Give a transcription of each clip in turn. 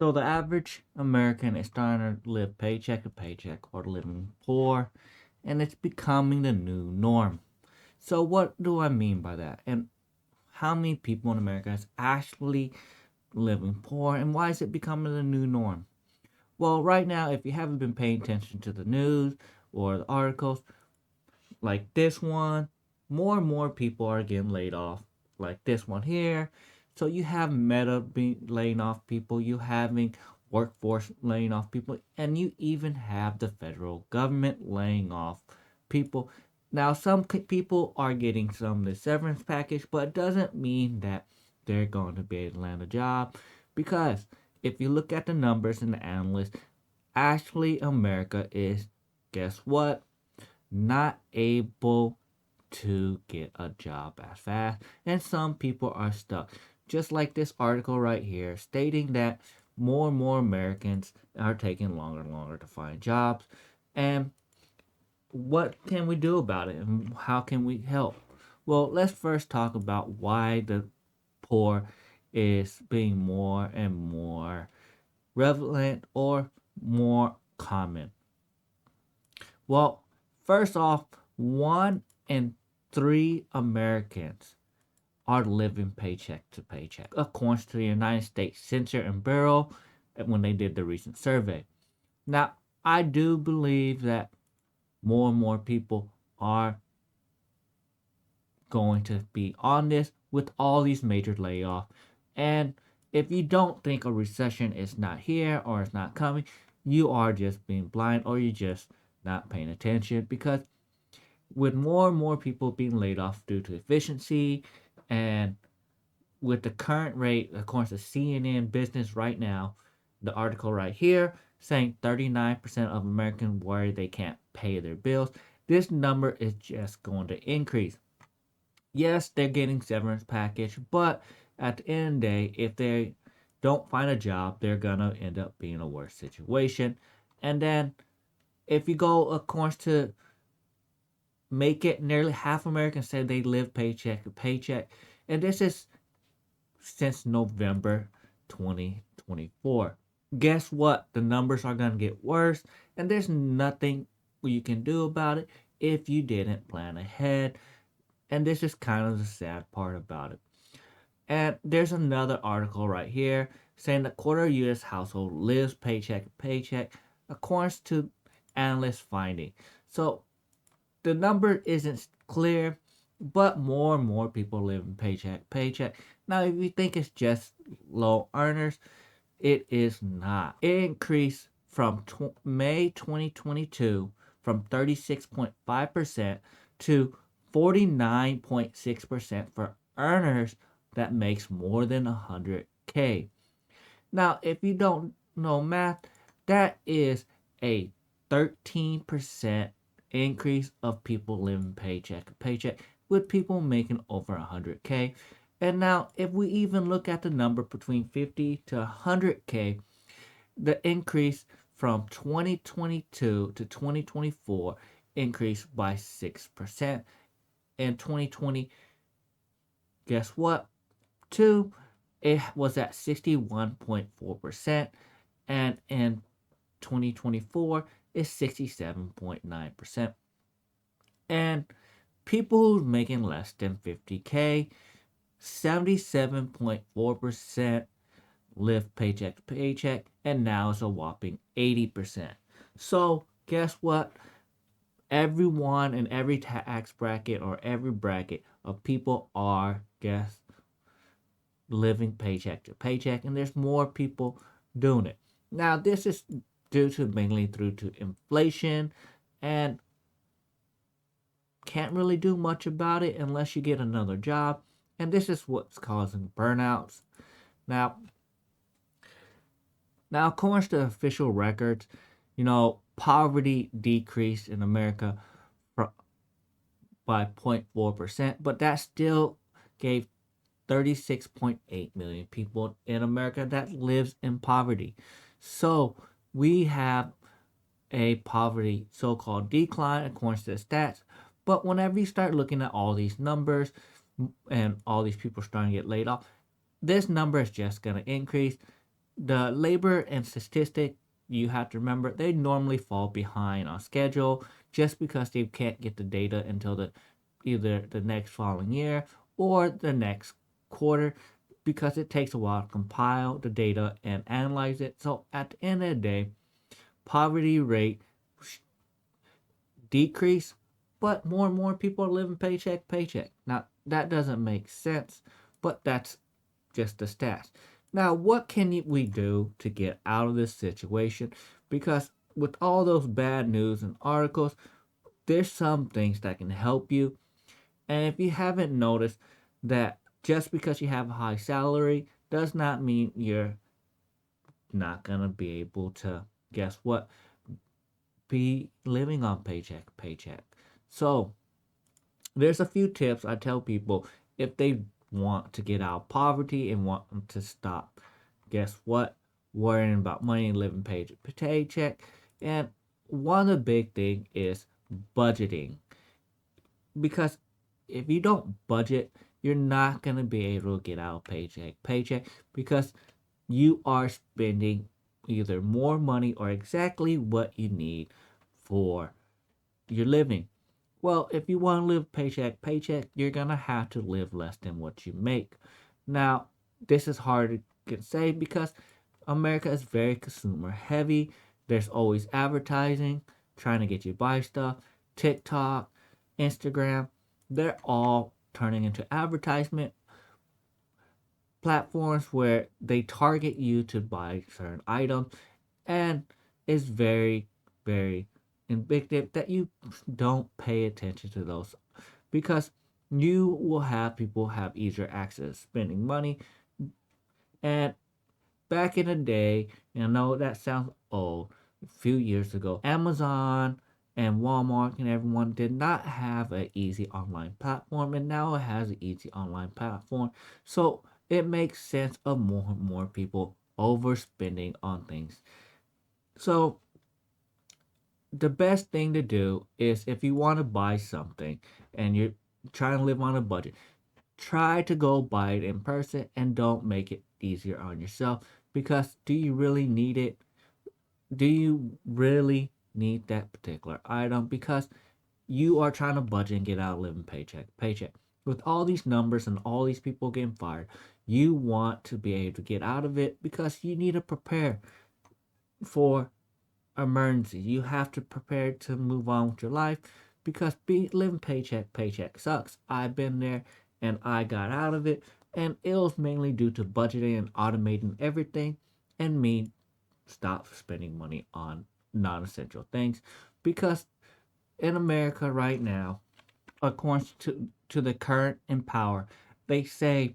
So the average American is starting to live paycheck to paycheck or living poor, and it's becoming the new norm. So what do I mean by that? And how many people in America is actually living poor, and why is it becoming the new norm? Well, right now, if you haven't been paying attention to the news or the articles like this one, more and more people are getting laid off, like this one here. So you have Meta being laying off people, you having workforce laying off people, and you even have the federal government laying off people. Now, some people are getting some of the severance package, but it doesn't mean that they're going to be able to land a job because if you look at the numbers and the analysts, actually America is, guess what? Not able to get a job as fast, and some people are stuck. Just like this article right here, stating that more and more Americans are taking longer and longer to find jobs. And what can we do about it, and how can we help? Well, let's first talk about why the poor is being more and more relevant or more common. Well, first off, 1 in 3 Americans are living paycheck to paycheck, according to the United States Census and Bureau when they did the recent survey. Now, I do believe that more and more people are going to be on this with all these major layoffs. And if you don't think a recession is not here or it's not coming, you are just being blind or you're just not paying attention because with more and more people being laid off due to efficiency and with the current rate, according to CNN Business right now, the article right here saying 39% of Americans worry they can't pay their bills. This number is just going to increase. Yes, they're getting severance package, but at the end of the day, if they don't find a job, they're gonna end up being in a worse situation. And then if you go according to make it, nearly half Americans say they live paycheck to paycheck, and this is since November 2024. Guess what? The numbers are gonna get worse, and there's nothing you can do about it if you didn't plan ahead. And this is kind of the sad part about it. And there's another article right here saying that quarter of U.S. household lives paycheck to paycheck, according to analyst finding. So the number isn't clear, but more and more people live in paycheck to paycheck. Now, if you think it's just low earners, it is not. It increased from May 2022 from 36.5% to 49.6% for earners that makes more than 100K. Now, if you don't know math, that is a 13% increase of people living paycheck to paycheck with people making over 100K. And now, if we even look at the number between 50 to 100K, the increase from 2022 to 2024 increased by 6%. In 2020, guess what? Two, it was at 61.4%, and in 2024 is 67.9%. And people who's making less than 50K, 77.4% live paycheck to paycheck, and now it's a whopping 80%. So, guess what? Everyone in every tax bracket or every bracket of people are, guess, living paycheck to paycheck, and there's more people doing it. Now, this is due to mainly through to inflation, and can't really do much about it unless you get another job, and this is what's causing burnouts. Now, according to official records, poverty decreased in America by 0.4%, but that still gave 36.8 million people in America that lives in poverty. So we have a poverty so-called decline according to the stats. But whenever you start looking at all these numbers and all these people starting to get laid off, this number is just going to increase. The labor and statistic, you have to remember, they normally fall behind on schedule just because they can't get the data until the either the next following year or the next quarter, because it takes a while to compile the data and analyze it. So at the end of the day, poverty rate decrease, but more and more people are living paycheck paycheck. Now that doesn't make sense, but that's just the stats. Now, what can we do to get out of this situation? Because with all those bad news and articles, there's some things that can help you. And if you haven't noticed that just because you have a high salary does not mean you're not going to be able to, guess what, be living on paycheck paycheck. So, there's a few tips I tell people if they want to get out of poverty and want to stop, guess what, worrying about money and living paycheck to paycheck. And one of the big thing is budgeting, because if you don't budget, you're not going to be able to get out of paycheck because you are spending either more money or exactly what you need for your living. Well, if you want to live paycheck, you're gonna have to live less than what you make. Now, this is hard to say because America is very consumer heavy. There's always advertising trying to get you to buy stuff. TikTok, Instagram, they're all turning into advertisement platforms where they target you to buy certain items, and it's very, very indicative that you don't pay attention to those, because you will have people have easier access to spending money. And back in the day, and I know that sounds old, a few years ago, Amazon and Walmart and everyone did not have an easy online platform, and now it has an easy online platform. So it makes sense of more and more people overspending on things. So the best thing to do is, if you want to buy something and you're trying to live on a budget, try to go buy it in person and don't make it easier on yourself, because do you really need it? Do you really need that particular item? Because you are trying to budget and get out of living paycheck. With all these numbers and all these people getting fired, you want to be able to get out of it because you need to prepare for emergency. You have to prepare to move on with your life, because living paycheck sucks. I've been there and I got out of it, and it was mainly due to budgeting and automating everything, and me stop spending money on non-essential things. Because in America right now, according to the current in power, they say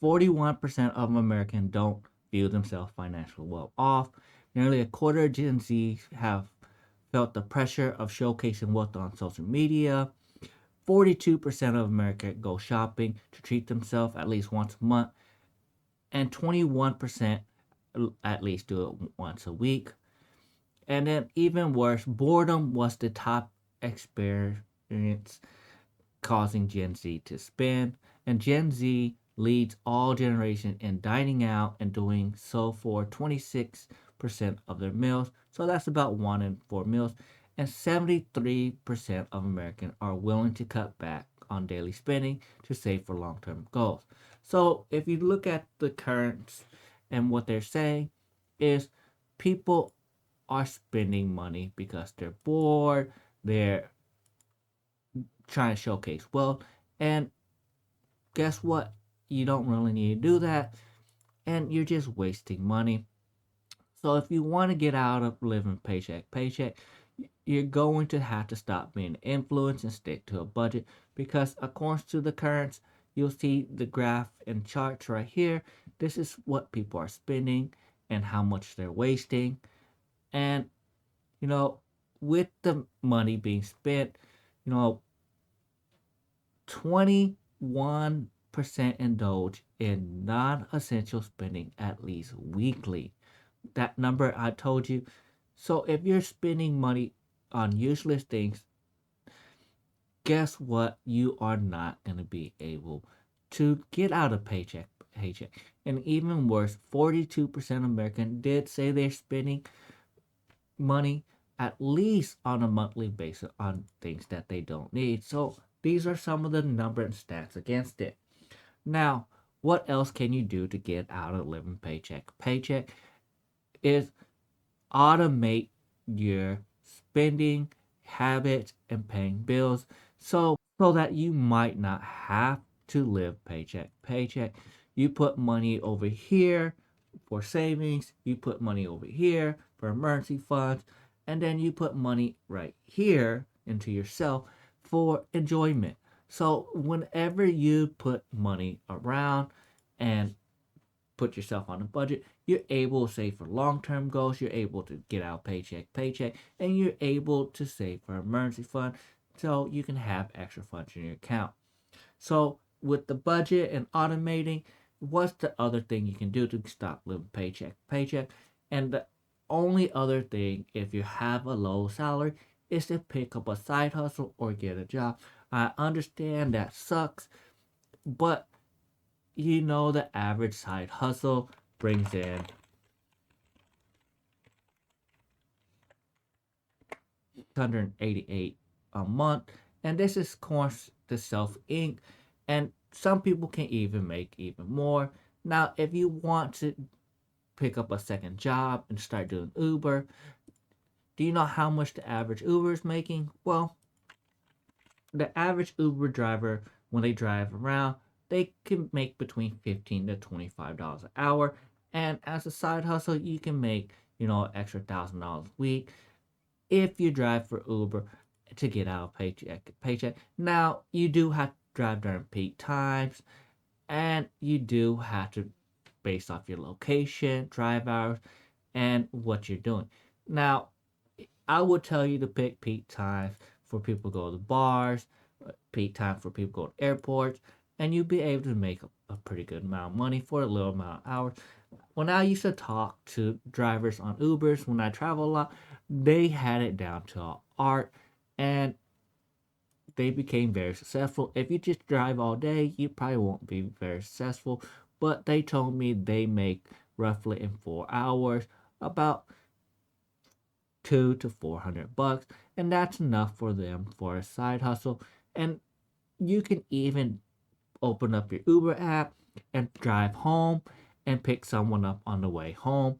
41% of Americans don't view themselves financially well off. Nearly a quarter of Gen Z have felt the pressure of showcasing wealth on social media. 42% of America go shopping to treat themselves at least once a month, and 21% at least do it once a week. And then, even worse, boredom was the top experience causing Gen Z to spend. And Gen Z leads all generations in dining out and doing so for 26% of their meals. So that's about 1 in 4 meals. And 73% of Americans are willing to cut back on daily spending to save for long term goals. So if you look at the currents and what they're saying is, people are spending money because they're bored, they're trying to showcase wealth, and guess what? You don't really need to do that, and you're just wasting money. So if you want to get out of living paycheck, you're going to have to stop being influenced and stick to a budget, because according to the currents, you'll see the graph and charts right here. This is what people are spending and how much they're wasting. And you know, with the money being spent, you know, 21% indulge in non essential spending at least weekly. That number I told you. So if you're spending money on useless things, guess what? You are not going to be able to get out of paycheck. And even worse, 42% of Americans did say they're spending money at least on a monthly basis on things that they don't need. So these are some of the number and stats against it. Now, what else can you do to get out of living paycheck? Paycheck is automate your spending habits and paying bills so that you might not have to live paycheck paycheck. You put money over here for savings, you put money over here for emergency funds, and then you put money right here into yourself for enjoyment. So whenever you put money around and put yourself on a budget, you're able to save for long-term goals, you're able to get out paycheck, and you're able to save for emergency fund so you can have extra funds in your account. So with the budget and automating, what's the other thing you can do to stop living paycheck? And the only other thing, if you have a low salary, is to pick up a side hustle or get a job. I understand that sucks, but you know the average side hustle brings in 688 a month, and this is course the self ink, and some people can even make even more. Now if you want to pick up a second job and start doing Uber, do you know how much the average Uber is making? Well, the average Uber driver, when they drive around, they can make between $15 to $25 an hour. And as a side hustle, you can make, extra $1,000 a week if you drive for Uber to get out of paycheck. Now, you do have to drive during peak times, and you do have to, based off your location, drive hours, and what you're doing. Now, I would tell you to pick peak times for people to go to bars, peak time for people to go to airports, and you'll be able to make a pretty good amount of money for a little amount of hours. When I used to talk to drivers on Ubers, when I travel a lot, they had it down to art, and they became very successful. If you just drive all day, you probably won't be very successful. But they told me they make roughly in 4 hours about 200 to 400 bucks, and that's enough for them for a side hustle. And you can even open up your Uber app and drive home and pick someone up on the way home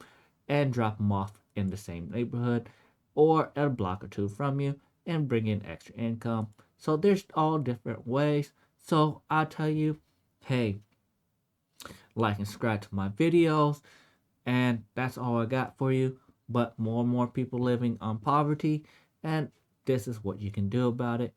and drop them off in the same neighborhood or a block or two from you and bring in extra income. So there's all different ways. So I'll tell you, hey, like and subscribe to my videos, and that's all I got for you. But more and more people living on poverty, and this is what you can do about it.